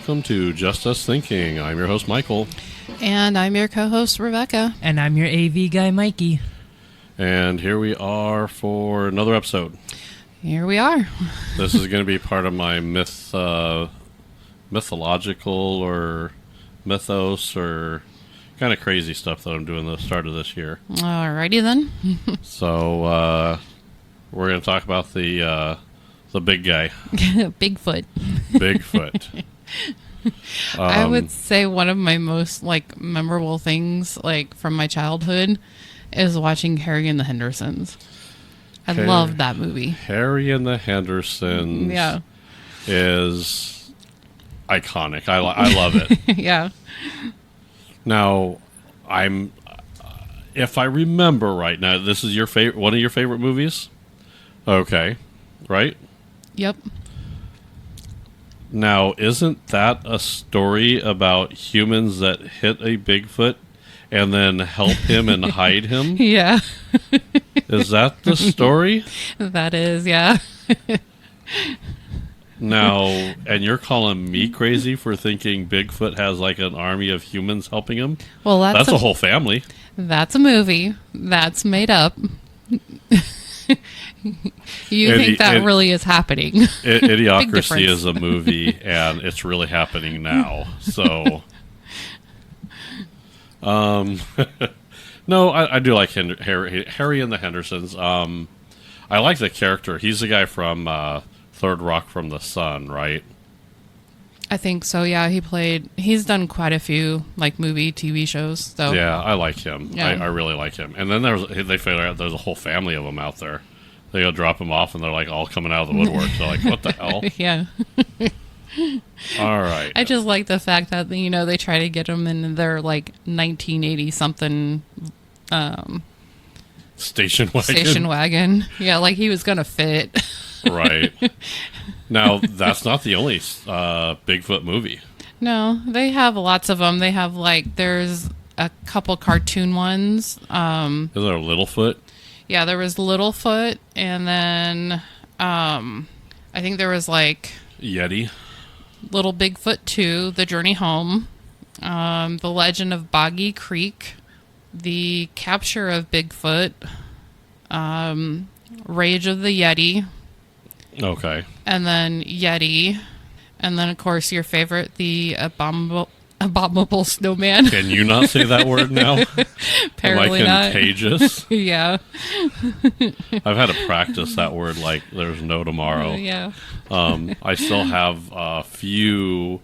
welcome to Just Us Thinking. I'm your host, Michael. And I'm your co-host, Rebecca. And I'm your AV guy, Mikey. And here we are for another episode. Here we are. This is going to be part of my mythological or mythos or kind of crazy stuff that I'm doing at the start of this year. Alrighty then. So we're going to talk about the big guy. Bigfoot. Bigfoot. I would say one of my most memorable things from my childhood is watching Harry and the Hendersons. I love that movie. Harry and the Hendersons is iconic. I love it. Yeah. Now, if I remember right now, this is one of your favorite movies? Okay. Right? Yep. Now, isn't that a story about humans that hit a Bigfoot and then help him and hide him? Yeah. Is that the story? That is, yeah. Now, and you're calling me crazy for thinking Bigfoot has an army of humans helping him? Well, that's a whole family. That's a movie. That's made up. You think that really is happening? Idiocracy is a movie, and it's really happening now. So, no, I do like Harry and the Hendersons. I like the character. He's the guy from Third Rock from the Sun, right? I think so, yeah. He's done quite a few movie, TV shows. So yeah, I like him. Yeah. I really like him. And then they figure out there's a whole family of them out there. They go drop him off, and they're all coming out of the woodwork. They're what the hell? Yeah. All right. I just like the fact that they try to get him in their 1980 something station wagon. Station wagon. Yeah, he was gonna fit. Right. Now, that's not the only Bigfoot movie. No, they have lots of them. They have there's a couple cartoon ones. Is there a Littlefoot? Yeah, there was Littlefoot, and then I think there was Yeti. Little Bigfoot 2, The Journey Home, The Legend of Boggy Creek, The Capture of Bigfoot, Rage of the Yeti. Okay. And then Yeti. And then, of course, your favorite, the Abominable Snowman. Can you not say that word now? Apparently Am I not. contagious? Yeah. I've had to practice that word like there's no tomorrow. Yeah. I still have a few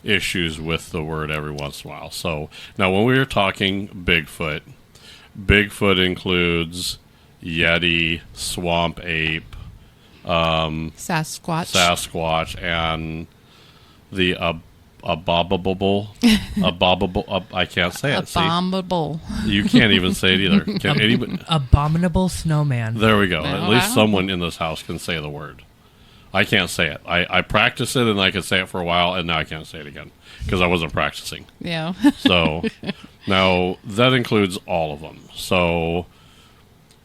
issues with the word every once in a while. So, now when we were talking Bigfoot includes Yeti, Swamp Ape, Sasquatch, and the abominable. I can't say it. Abominable. See? You can't even say it either. Can anybody? Abominable snowman. There we go. Oh, At least wow. someone in this house can say the word. I can't say it. I practiced it and I could say it for a while, and now I can't say it again because I wasn't practicing. Yeah. So now that includes all of them. So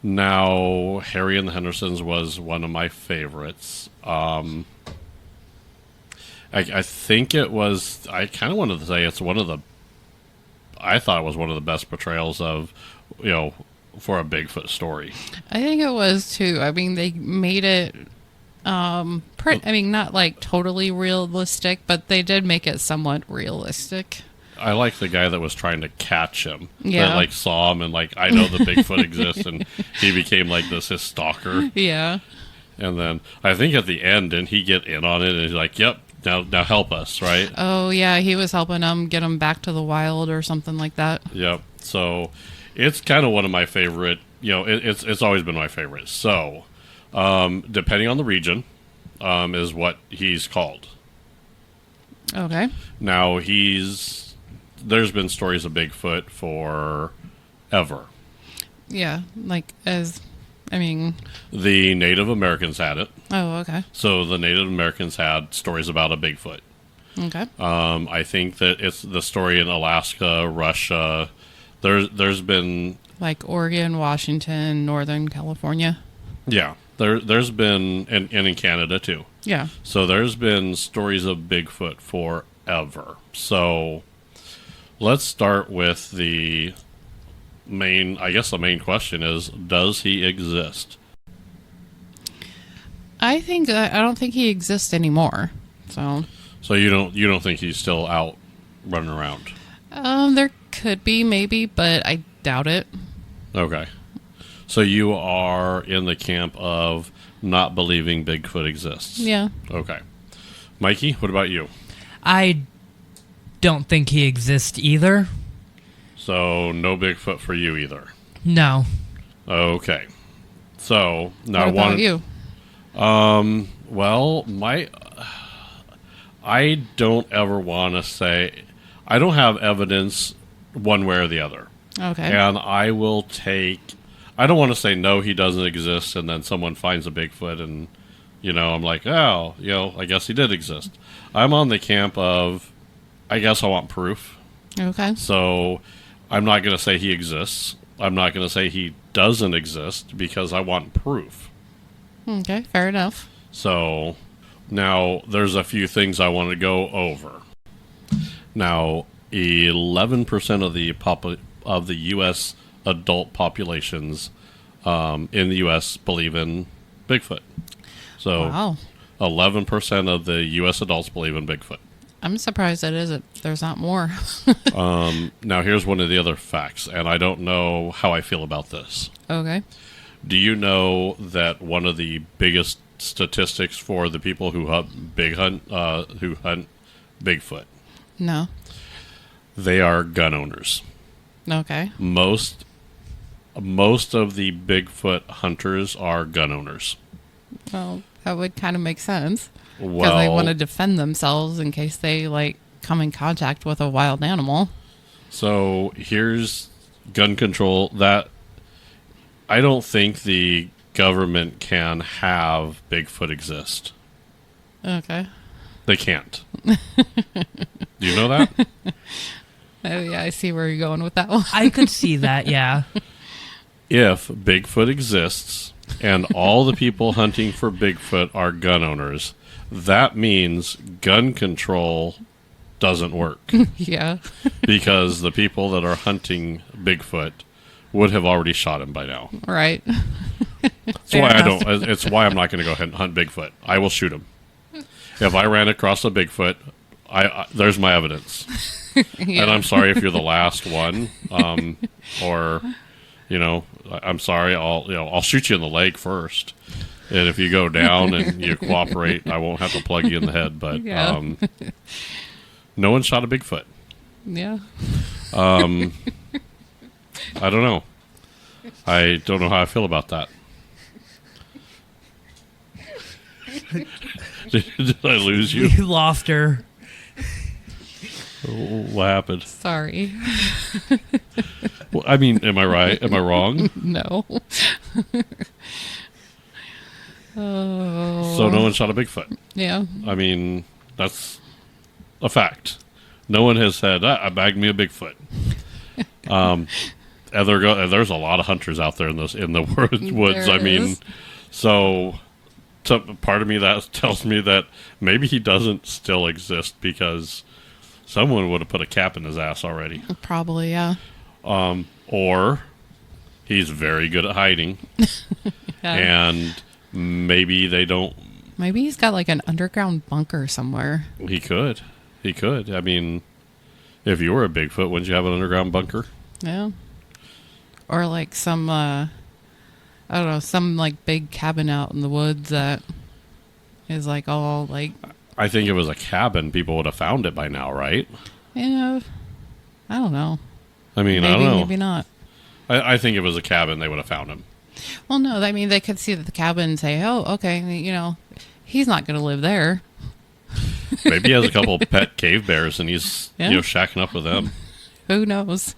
now Harry and the Hendersons was one of my favorites. I think it was. I kind of wanted to say it's one of the. I thought it was one of the best portrayals of, for a Bigfoot story. I think it was too. I mean, they made it. Not totally realistic, but they did make it somewhat realistic. I like the guy that was trying to catch him. Yeah. That saw him and I know the Bigfoot exists, and he became his stalker. Yeah. And then I think at the end, didn't he get in on it? And he's like, "Yep, now help us," right? Oh yeah, he was helping them get them back to the wild or something like that. Yep. So it's kind of one of my favorite. It's always been my favorite. So depending on the region, is what he's called. Okay. Now there's been stories of Bigfoot forever. Yeah, the Native Americans had it. Oh, okay. So the Native Americans had stories about a Bigfoot. Okay. I think that it's the story in Alaska, Russia. There's been Oregon, Washington, Northern California. Yeah. There's been and in Canada too. Yeah. So there's been stories of Bigfoot forever. ever. So let's start with the main. I guess the main question is: does he exist? I don't think he exists anymore. So you don't think he's still out running around? there could be maybe, but I doubt it. Okay. So you are in the camp of not believing Bigfoot exists. Yeah. Okay. Mikey, what about you? I don't think he exists either. So no Bigfoot for you either. No. Okay. So now What about you? Well, I don't ever want to say I don't have evidence one way or the other. Okay. And I don't want to say no, he doesn't exist, and then someone finds a Bigfoot and, I'm like, oh, I guess he did exist. I'm on the camp of, I guess I want proof. Okay. So I'm not going to say he exists. I'm not going to say he doesn't exist because I want proof. Okay, fair enough. So now there's a few things I want to go over. Now, 11% of the U.S. adult populations in the U.S. believe in Bigfoot. So, Wow. 11% of the U.S. adults believe in Bigfoot. I'm surprised there's not more. Now, here's one of the other facts, and I don't know how I feel about this. Okay. Do you know that one of the biggest statistics for the people who hunt Bigfoot? No. They are gun owners. Okay. Most of the Bigfoot hunters are gun owners. Well, that would kind of make sense. Because Well, they want to defend themselves in case they, come in contact with a wild animal. so here's gun control. That I don't think the government can have Bigfoot exist. Okay. They can't. Do you know that? Oh, yeah, I see where you're going with that one. I could see that, yeah. If Bigfoot exists and all the people hunting for Bigfoot are gun owners, that means gun control doesn't work. Yeah. Because the people that are hunting Bigfoot would have already shot him by now. Right. That's why it's why I'm not going to go ahead and hunt Bigfoot. I will shoot him. If I ran across a Bigfoot, there's my evidence. Yeah. And I'm sorry if you're the last one, or I'm sorry. I'll shoot you in the leg first, and if you go down and you cooperate, I won't have to plug you in the head. But Yeah. no one shot a Bigfoot. Yeah. I don't know. I don't know how I feel about that. Did I lose you? You lost her. What happened? Sorry. Well, I mean, am I right? Am I wrong? No. Oh. So no one shot a Bigfoot. Yeah. I mean, that's a fact. No one has said, I bagged me a Bigfoot. And there's a lot of hunters out there in the woods. There I mean, is. so part of me that tells me that maybe he doesn't still exist because someone would have put a cap in his ass already. Probably, yeah. Or he's very good at hiding, Yeah. and maybe they don't. Maybe he's got an underground bunker somewhere. He could. I mean, if you were a Bigfoot, wouldn't you have an underground bunker? Yeah. Or some, I don't know, some big cabin out in the woods that is all I think if it was a cabin, people would have found it by now, right? I don't know. I mean, Maybe, I don't know. maybe not. I think if it was a cabin, they would have found him. Well, no, I mean, they could see the cabin and say, oh, okay, he's not going to live there. Maybe he has a couple of pet cave bears and he's Yeah. shacking up with them. Who knows?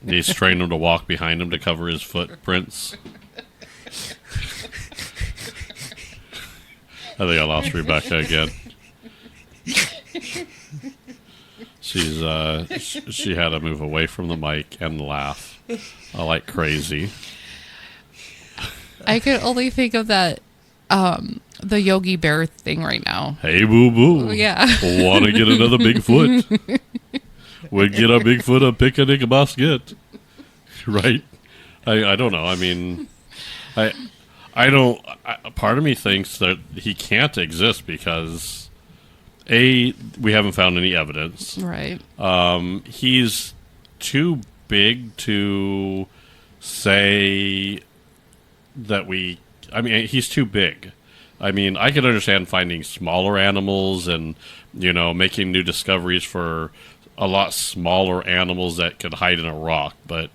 He's trained them to walk behind him to cover his footprints. I think I lost Rebecca again. She's she had to move away from the mic and laugh like crazy. I could only think of that the Yogi Bear thing right now. Hey, boo boo. Yeah. Want to get another Bigfoot? We'd get our Bigfoot a picnic basket. Right? I don't know. I mean, I don't. Part of me thinks that he can't exist because, A, we haven't found any evidence. Right. He's too big to say that we. I mean, he's too big. I mean, I could understand finding smaller animals and, making new discoveries for a lot smaller animals that could hide in a rock. But,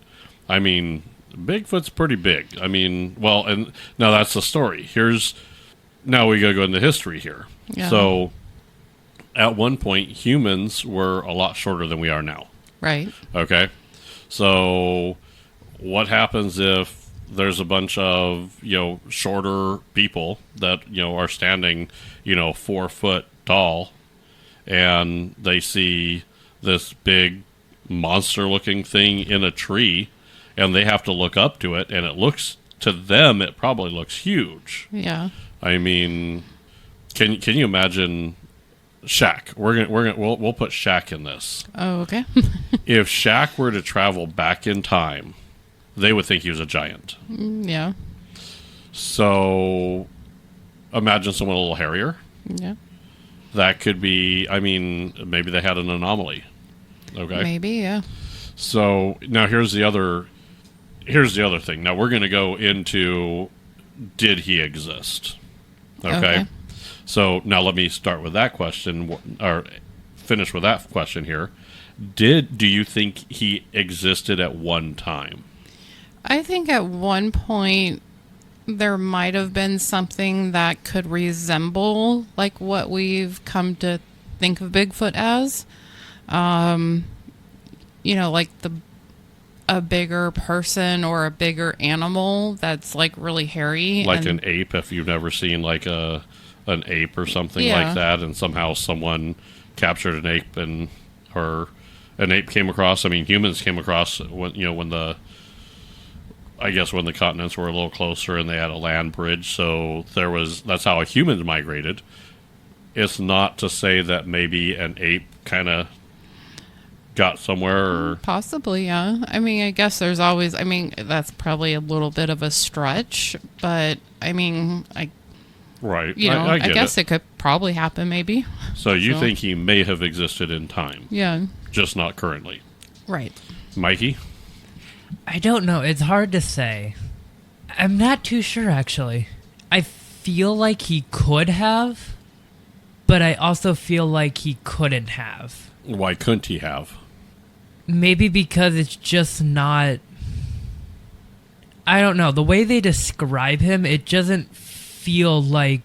I mean, Bigfoot's pretty big. I mean, well, and now that's the story. Now we gotta go into history here. Yeah. So, at one point, humans were a lot shorter than we are now. Right. Okay? So, what happens if there's a bunch of, shorter people that, are standing, 4 foot tall, and they see this big monster looking thing in a tree, and they have to look up to it, and to them, it probably looks huge. Yeah. I mean, can you imagine Shaq? We'll put Shaq in this. Oh, okay. If Shaq were to travel back in time, they would think he was a giant. Yeah. So, imagine someone a little hairier. Yeah. That could be, I mean, maybe they had an anomaly. Okay. Maybe, yeah. So, now here's the other thing. Now we're going to go into, did he exist? Okay. So, now let me start with that question, or finish with that question here. Do you think he existed at one time? I think at one point there might have been something that could resemble like what we've come to think of Bigfoot as. Like a bigger person or a bigger animal that's like really hairy. Like an ape, if you've never seen like an ape or something like that, and somehow someone captured an ape or an ape came across. I mean, humans came across when the continents were a little closer and they had a land bridge, so that's how humans migrated. It's not to say that maybe an ape kind of got somewhere or possibly, yeah. I mean, I guess there's always, that's probably a little bit of a stretch, but I mean, right. I guess it could probably happen maybe. So you think he may have existed in time. Yeah. Just not currently. Right. Mikey? I don't know. It's hard to say. I'm not too sure, actually. I feel like he could have, but I also feel like he couldn't have. Why couldn't he have? Maybe because it's just not... I don't know. The way they describe him, it doesn't feel like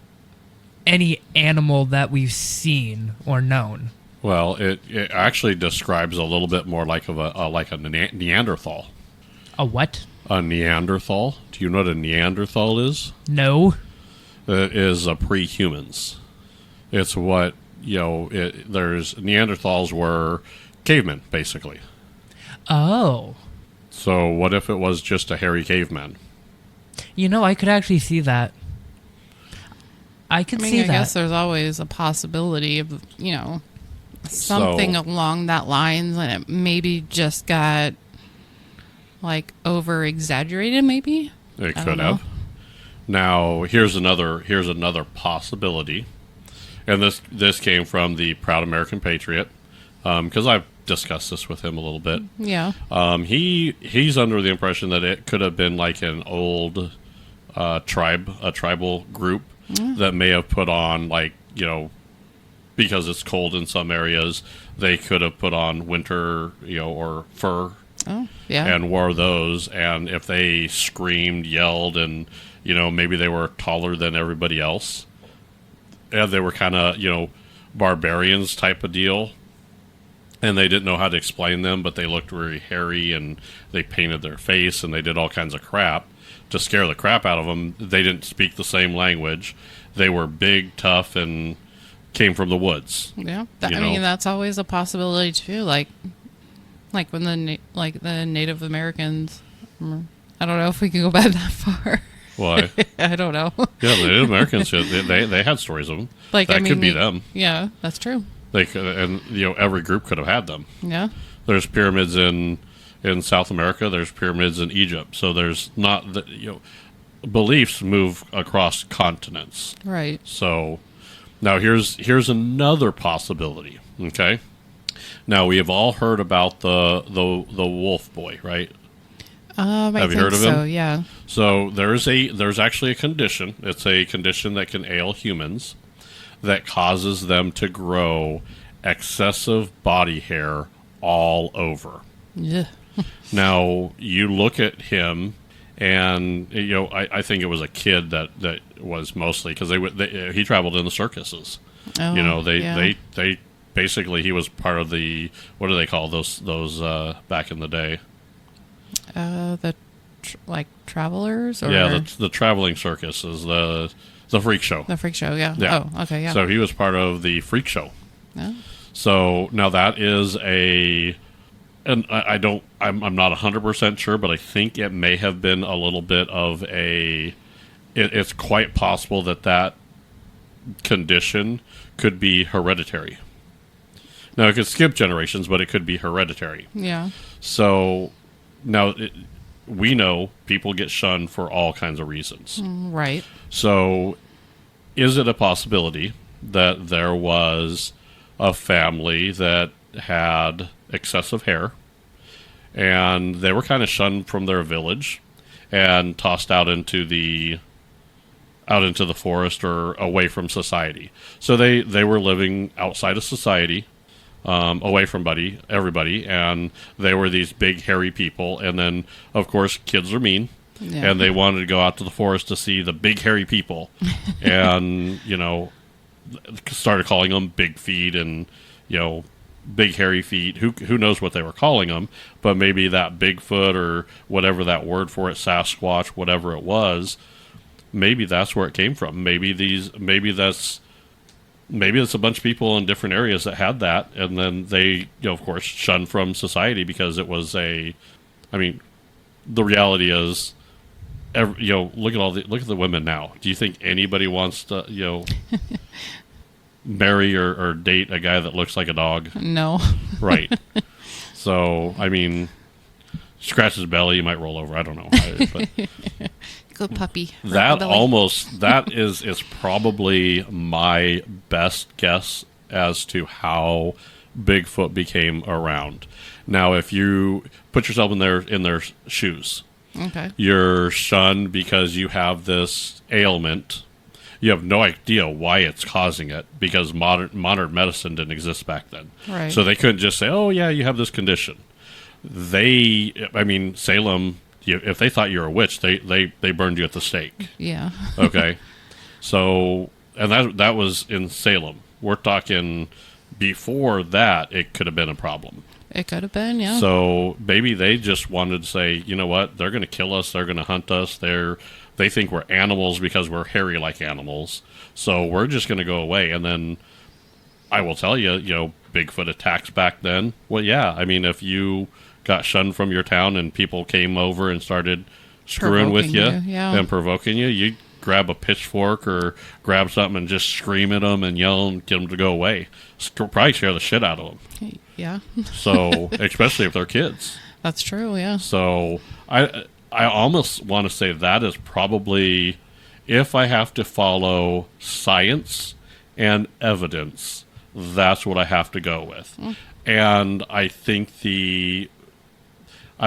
any animal that we've seen or known. Well, it actually describes a little bit more like a Neanderthal. A what? A Neanderthal. Do you know what a Neanderthal is? No. It is a pre-humans. It's what, there's Neanderthals were cavemen, basically. Oh. So what if it was just a hairy caveman? I could actually see that. I guess there's always a possibility of, something along that lines, and it maybe just got like over exaggerated. Maybe it could have. Now here's another possibility, and this came from the Proud American Patriot, because I've discussed this with him a little bit. Yeah. He's under the impression that it could have been like an old tribal group that may have put on because it's cold in some areas, they could have put on winter, or fur. Oh, yeah. And wore those. And if they screamed, yelled, and, maybe they were taller than everybody else, and they were kind of, barbarians type of deal, and they didn't know how to explain them, but they looked very hairy, and they painted their face, and they did all kinds of crap to scare the crap out of them. They didn't speak the same language. They were big, tough, and came from the woods. Yeah, that's always a possibility too. Like when the Native Americans. I don't know if we can go back that far. Why? I don't know. Yeah, the Native Americans, they had stories of them. Like, that I mean, could be them. Yeah, that's true. They could, and every group could have had them. Yeah. There's pyramids in South America. There's pyramids in Egypt. So there's not beliefs move across continents. Right. So now here's another possibility. Okay. Now we have all heard about the wolf boy, right? Have you heard of him? Yeah. So there's actually a condition. It's a condition that can ail humans that causes them to grow excessive body hair all over. Yeah. Now you look at him, and I think it was a kid that was mostly because he traveled in the circuses. Oh, They basically he was part of the, what do they call those back in the day? Travelers, or Yeah, the traveling circuses, the freak show. the freak show. Yeah. Yeah. Oh, okay. Yeah. So he was part of the freak show. Yeah. So now that is and I'm not 100% sure, but I think it may have been a little bit of it's quite possible that condition could be hereditary. Now, it could skip generations, but it could be hereditary. Yeah. So now we know people get shunned for all kinds of reasons. Right. So is it a possibility that there was a family that had excessive hair and they were kind of shunned from their village and tossed out into the forest or away from society? So they were living outside of society, away from everybody, and they were these big hairy people. And then, of course, kids are mean, and they wanted to go out to the forest to see the big hairy people, and started calling them big feet and big hairy feet. Who knows what they were calling them? But maybe that Bigfoot or whatever that word for it, Sasquatch, whatever it was, maybe that's where it came from. Maybe it's a bunch of people in different areas that had that, and then they, of course, shunned from society because it was the reality is, look at the women now. Do you think anybody wants to, marry or date a guy that looks like a dog? No. Right. So, scratch his belly, you might roll over. I don't know. But Good puppy. That is probably my best guess as to how Bigfoot became around. Now, if you put yourself in their shoes, okay, you're shunned because you have this ailment. You have no idea why it's causing it because modern medicine didn't exist back then. Right. So they couldn't just say, "Oh yeah, you have this condition." Salem, if they thought you were a witch, they burned you at the stake. Yeah. Okay. So, and that was in Salem. We're talking before that, it could have been a problem. It could have been, yeah. So maybe they just wanted to say, you know what, they're going to kill us, they're going to hunt us, they think we're animals because we're hairy like animals, so we're just going to go away. And then I will tell you, Bigfoot attacks back then. Well, yeah, if you got shunned from your town and people came over and started screwing with you and provoking you, you'd grab a pitchfork or grab something and just scream at them and yell and get them to go away. Probably scare the shit out of them. Yeah. So, especially if they're kids. That's true, yeah. So, I almost want to say that is probably, if I have to follow science and evidence, that's what I have to go with. And I think I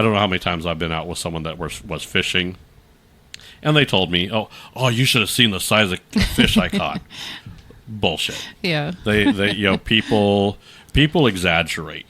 don't know how many times I've been out with someone that was fishing, and they told me, oh, you should have seen the size of fish I caught. Bullshit. Yeah. They people exaggerate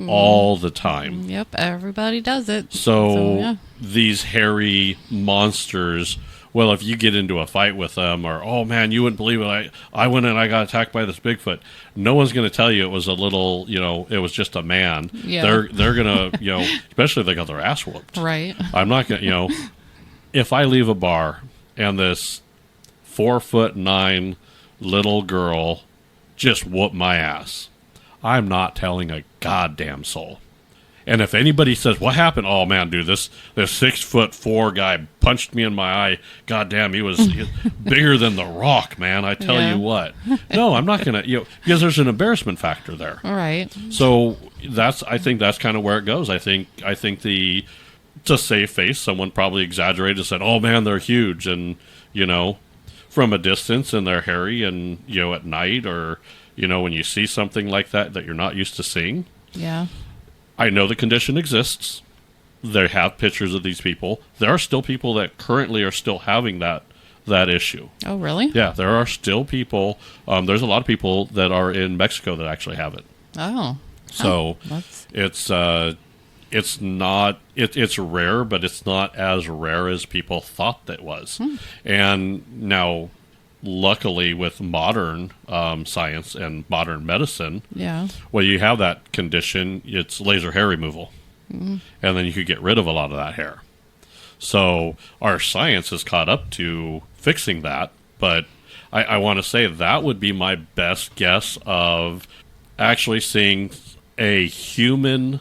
all the time. Yep, everybody does it. So these hairy monsters, well, if you get into a fight with them, or, oh man, you wouldn't believe it, I went and I got attacked by this Bigfoot. No one's going to tell you it was a little, it was just a man. Yeah. They're going to, especially if they got their ass whooped. Right. I'm not going to, if I leave a bar and this 4'9" little girl just whoop my ass, I'm not telling a goddamn soul. And if anybody says, what happened? Oh, man, dude, this 6'4" guy punched me in my eye. God damn, he was bigger than the Rock, man. I tell you what. No, I'm not going to, because there's an embarrassment factor there. All right. So I think that's kind of where it goes. I think to save face, someone probably exaggerated and said, oh, man, they're huge. And, from a distance, and they're hairy, and, at night, or, when you see something like that you're not used to seeing. Yeah. I know the condition exists. They have pictures of these people. There are still people that currently are still having that issue. Oh, really? Yeah, there are still people. There's a lot of people that are in Mexico that actually have it. Oh. So it's rare, but it's not as rare as people thought that was. And now, luckily, with modern science and modern medicine, well, you have that condition, it's laser hair removal. And then you could get rid of a lot of that hair. So our science has caught up to fixing that. But I want to say that would be my best guess of actually seeing a human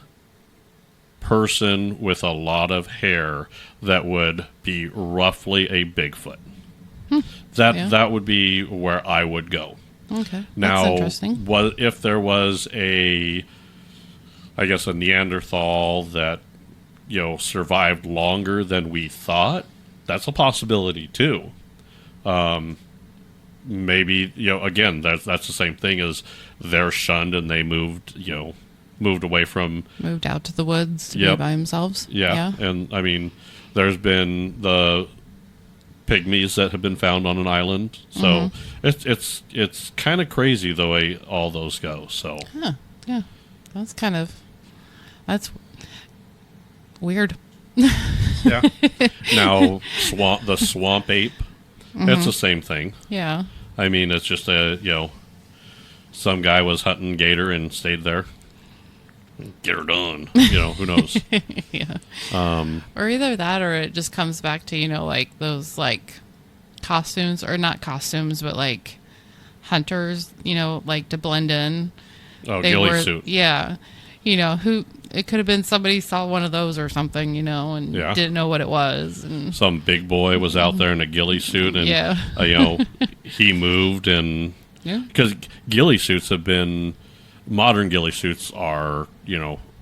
person with a lot of hair that would be roughly a Bigfoot. That would be where I would go. Okay. Now, that's interesting. If there was a Neanderthal that survived longer than we thought, that's a possibility too. Maybe again, that's the same thing as they're shunned and they moved out to the woods to be by themselves. Yeah, and I mean, there's been the pygmies that have been found on an island, so it's kind of crazy the way all those go. So yeah, that's weird. Yeah. Now the swamp ape, it's the same thing. Yeah. I mean, it's just some guy was hunting gator and stayed there. Get her done. Who knows? Yeah. Or either that, or it just comes back to, like those like costumes, or not costumes, but like hunters, like to blend in. Oh, ghillie suit. Yeah. Who it could have been somebody saw one of those or something, and didn't know what it was. And some big boy was out there in a ghillie suit, and he moved, and because ghillie suits have been. Modern ghillie suits are,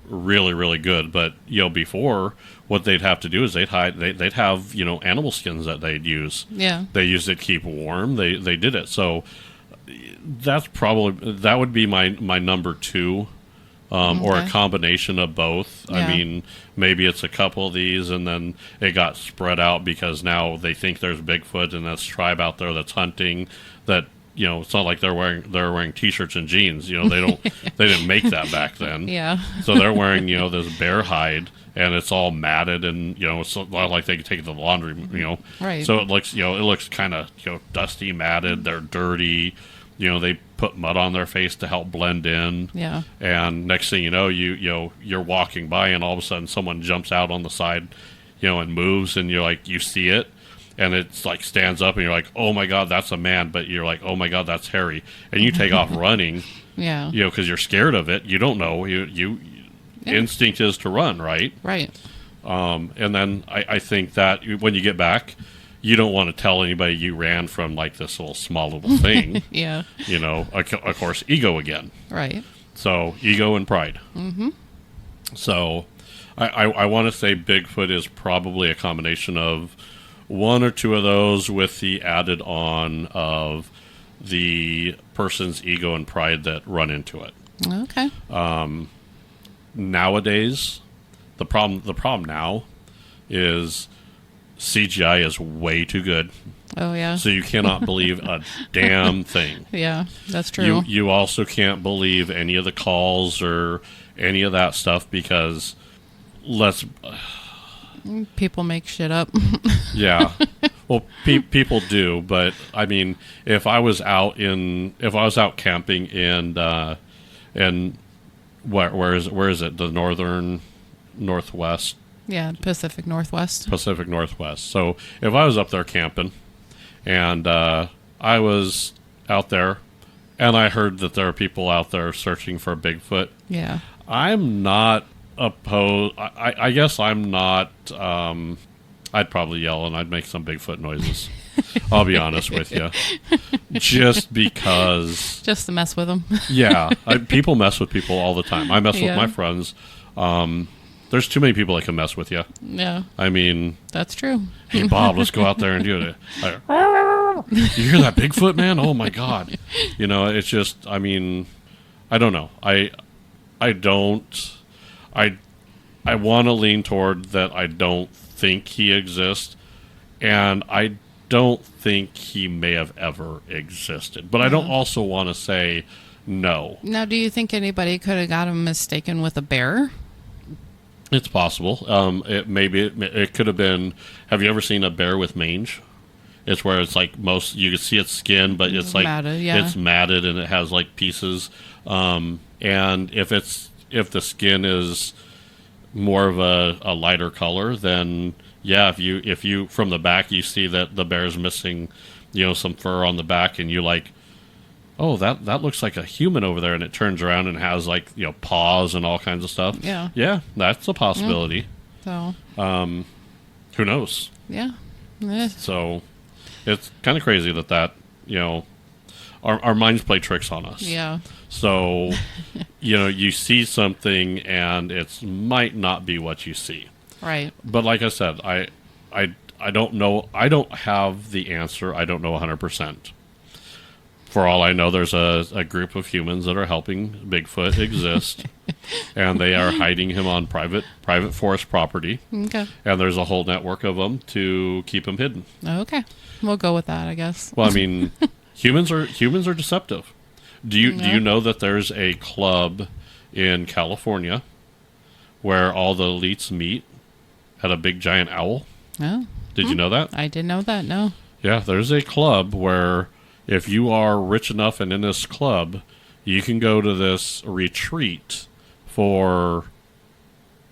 really, really good. But, before, what they'd have to do is they'd have, animal skins that they'd use. Yeah. They used it to keep warm. They did it. So that would be my number two, or a combination of both. Yeah. I mean, maybe it's a couple of these, and then it got spread out because now they think there's Bigfoot and this tribe out there that's hunting that. It's not like they're wearing t-shirts and jeans. They didn't make that back then. Yeah. So they're wearing, this bear hide, and it's all matted, and it's not like they can take it to the laundry. Right. So it looks kind of dusty, matted. They're dirty. They put mud on their face to help blend in. Yeah. And next thing you know, you're walking by, and all of a sudden someone jumps out on the side, and moves, and you see it. And it's like stands up, and you're like, "Oh my God, that's a man!" But you're like, "Oh my God, that's hairy!" And you take off running, because you're scared of it. You don't know. Instinct is to run, right? Right. And then I think that when you get back, you don't want to tell anybody you ran from like this small little thing. Yeah. Of course, ego again. Right. So ego and pride. Mm-hmm. So I want to say Bigfoot is probably a combination of one or two of those with the added on of the person's ego and pride that run into it. Okay. Nowadays, the problem now is CGI is way too good. Oh yeah. So you cannot believe a damn thing. Yeah, that's true. You also can't believe any of the calls or any of that stuff because people make shit up. Yeah. Well, people do, but I mean, if I was out camping and where is it? The northwest. Yeah, Pacific Northwest. Pacific Northwest. So if I was up there camping, and I was out there, and I heard that there are people out there searching for Bigfoot. Yeah. I'm not opposed. I guess I'm not. I'd probably yell and I'd make some Bigfoot noises. I'll be honest with you. Just because. Just to mess with them. Yeah. People mess with people all the time. I mess with Yeah. my friends. There's too many people that can mess with you. Yeah. I mean, That's true. hey, Bob, let's go out there and do it. You hear that Bigfoot, man? Oh, my God. You know, it's just, I mean, I don't know. I want to lean toward that I don't think he exists, and I don't think he may have ever existed. But I don't also want to say no. Now, do you think anybody could have got him mistaken with a bear? It's possible. It could have been. Have you ever seen a bear with mange? It's where it's like you can see its skin, but it's like Matted, yeah. it's matted and it has like pieces. And if the skin is more of a lighter color, then yeah, if you from the back you see that the bear's missing, some fur on the back, and you like, oh, that looks like a human over there, and it turns around and has like paws and all kinds of stuff. Yeah, that's a possibility. So who knows? Yeah. So it's kind of crazy that our minds play tricks on us. Yeah. So you see something and it might not be what you see. Right. But like I said, I don't know. I don't have the answer. I don't know 100%. For all I know, there's a group of humans that are helping Bigfoot exist, and they are hiding him on private forest property. Okay. And there's a whole network of them to keep him hidden. Okay. We'll go with that, I guess. Well, I mean, humans are deceptive. Do you know that there's a club in California where all the elites meet at a big giant owl? Oh. Did you know that? I didn't know that, no. Yeah, there's a club where if you are rich enough and in this club, you can go to this retreat for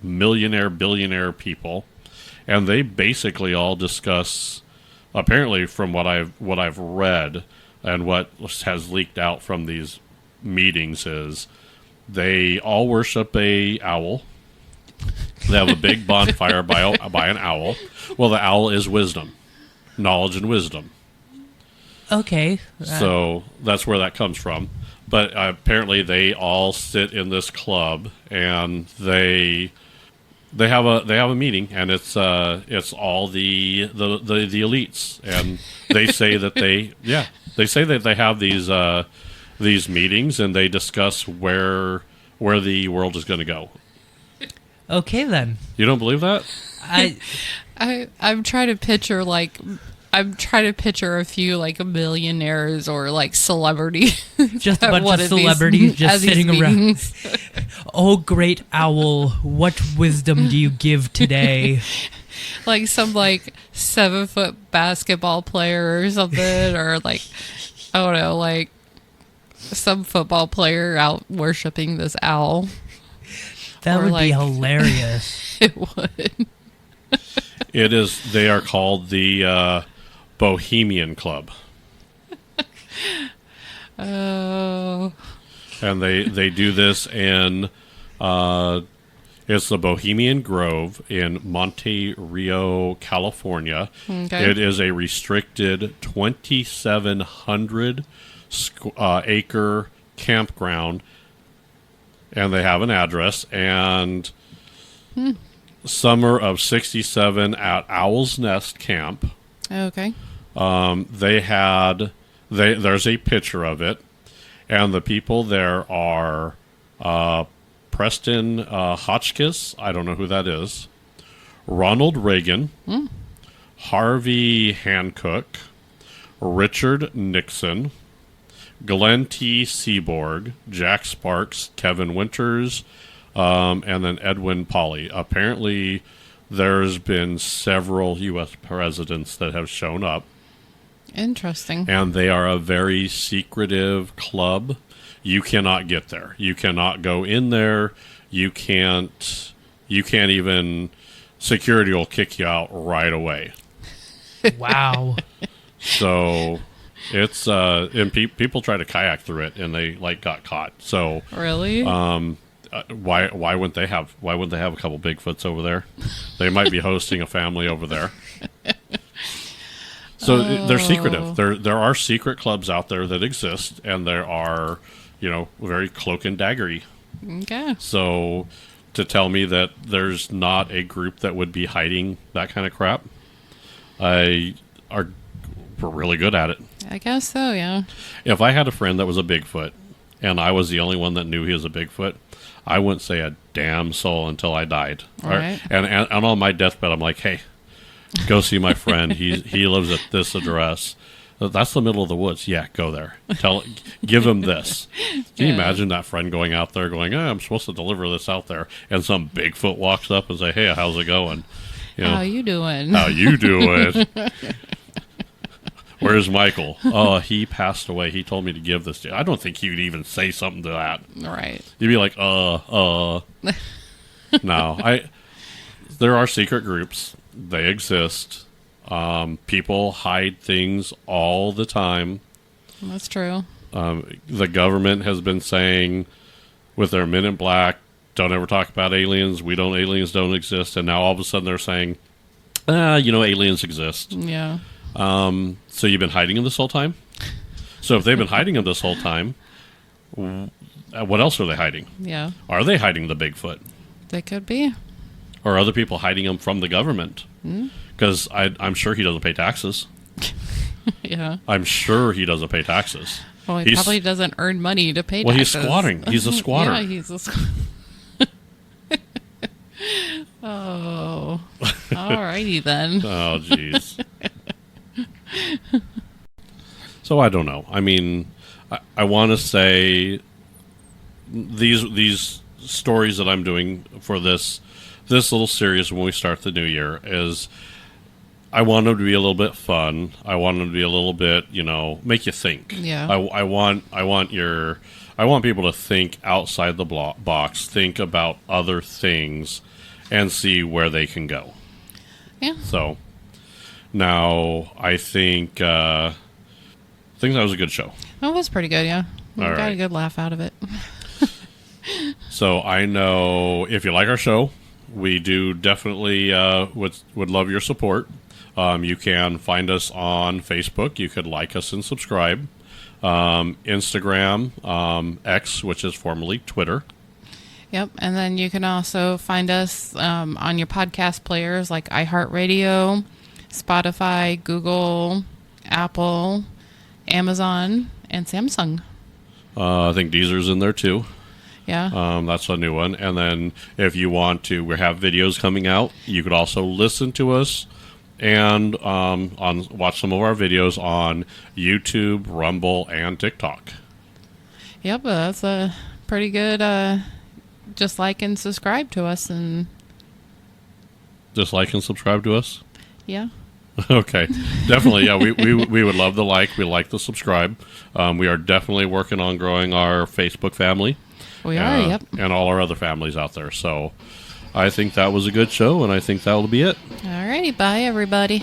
millionaire, billionaire people, and they basically all discuss, apparently from what I've read and what has leaked out from these meetings, is they all worship a owl. They have a big bonfire by an owl. Well, the owl is wisdom, knowledge and wisdom. Okay. So that's where that comes from. But apparently they all sit in this club and they have a meeting, and it's all the elites, and they say that they have these meetings, and they discuss where the world is going to go. Okay, then. You don't believe that? I'm trying to picture a few like millionaires or like celebrities. Just a bunch of celebrities just sitting around. Oh, great owl, what wisdom do you give today? Like some like 7-foot basketball player or something, or like, I don't know, like some football player out worshiping this owl. That would be hilarious. It would. It is. They are called the Bohemian Club. Oh. And they do this in it's the Bohemian Grove in Monte Rio, California. Okay. It is a restricted 2,700 acre campground, and they have an address. And summer of '67 at Owl's Nest Camp. Okay. There's a picture of it, and the people there are Preston Hotchkiss, I don't know who that is, Ronald Reagan, Harvey Hancock, Richard Nixon, Glenn T. Seaborg, Jack Sparks, Kevin Winters, and then Edwin Pauley. Apparently, there's been several U.S. presidents that have shown up. Interesting. And they are a very secretive club. You cannot get there. You cannot go in there. You can't even, security will kick you out right away. Wow. So it's and people try to kayak through it, and they got caught. So really, Why wouldn't they have a couple Bigfoots over there? They might be hosting a family over there. So they're secretive. There are secret clubs out there that exist, and there are, very cloak and daggery. Okay. So to tell me that there's not a group that would be hiding that kind of crap, we're really good at it. I guess so, yeah. If I had a friend that was a Bigfoot, and I was the only one that knew he was a Bigfoot, I wouldn't say a damn soul until I died. All right. And on my deathbed, I'm like, hey, go see my friend. He lives at this address. That's the middle of the woods. Yeah, go there. Give him this. Can you imagine that friend going out there going, I'm supposed to deliver this out there, and some Bigfoot walks up and say, hey, how's it going? How you doing? How you doing? Where's Michael? Oh, he passed away. He told me to give this to you. I don't think he would even say something to that. Right. You'd be like, No. There are secret groups. They exist. People hide things all the time. That's true. The government has been saying with their Men in Black, don't ever talk about aliens. Aliens don't exist. And now all of a sudden they're saying, aliens exist. Yeah. So you've been hiding them this whole time? So if they've been hiding them this whole time, what else are they hiding? Yeah. Are they hiding the Bigfoot? They could be. Or are other people hiding them from the government? Because I'm sure he doesn't pay taxes. Yeah. I'm sure he doesn't pay taxes. Well, he probably doesn't earn money to pay taxes. Well, he's squatting. He's a squatter. Yeah, he's a squatter. Oh. Alrighty then. Oh, jeez. So I don't know. I mean, I want to say these stories that I'm doing for this little series when we start the new year is I want them to be a little bit fun. I want them to be a little bit, make you think. Yeah. I want people to think outside the box, think about other things, and see where they can go. Yeah. So now I think that was a good show. That was pretty good, yeah. We got right. a good laugh out of it. So I know if you like our show, we do definitely would love your support. You can find us on Facebook. You could like us and subscribe. Instagram, X, which is formerly Twitter. Yep, and then you can also find us on your podcast players like iHeartRadio, Spotify, Google, Apple, Amazon, and Samsung. I think Deezer's in there too. Yeah. That's a new one. And then if you want to, we have videos coming out. You could also listen to us and watch some of our videos on YouTube, Rumble, and TikTok. Yep, that's a pretty good. Just like and subscribe to us, and just like and subscribe to us. Yeah. Okay, definitely. Yeah, we would love the like. We like the subscribe. We are definitely working on growing our Facebook family. We are, yep. And all our other families out there. So I think that was a good show, and I think that will be it. All righty. Bye, everybody.